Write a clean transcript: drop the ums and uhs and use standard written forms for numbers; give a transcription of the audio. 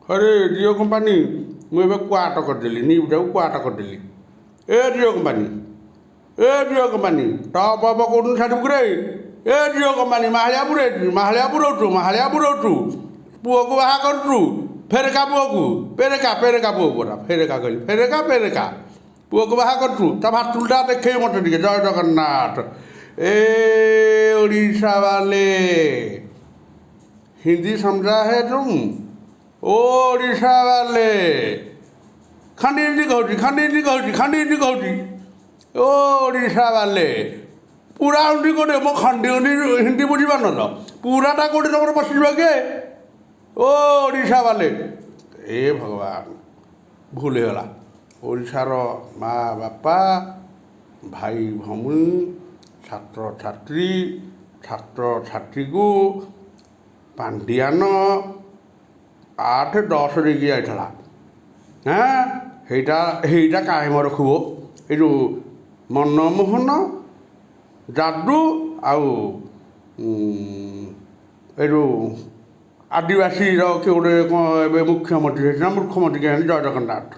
अरे जिओ कंपानी मुझे क्वाट करदेली न्यूज क्वाट करदेली ए Jio company top up कौन छाड़ू रे ए जिओ कंपानी माहालिया बुरौचु पुओ को बाहा करूँ फेरेका पुओ को पेरेका पुओ पूरा फेरेका कहली फेरेका पुओ को बाहा करूँ ता भातुलटा देखे मत टे जय जगन्नाथ ए ओडिशा वाले हिंदी समझा है तुम ओडिशा वाले खानी हिंदी कहूँ ओडिशा वाले पूरा हिंदी कौटे मो खंडी हिंदी बुझीपार न तो पूराटा कौटे तुम बस के ओडिशा वाले ए भगवान भूल होगा ओडिशार माँ बापा भाई भौणी छात्र छात्री को पांडियान 8-10 देकी जाइला हाँ हेटा काहे म रखब ये मनमोहन जादू आउ ये आदिवासी किए गोटे मुख्यमंत्री मूर्खमंत्री जय जगन्नाथ।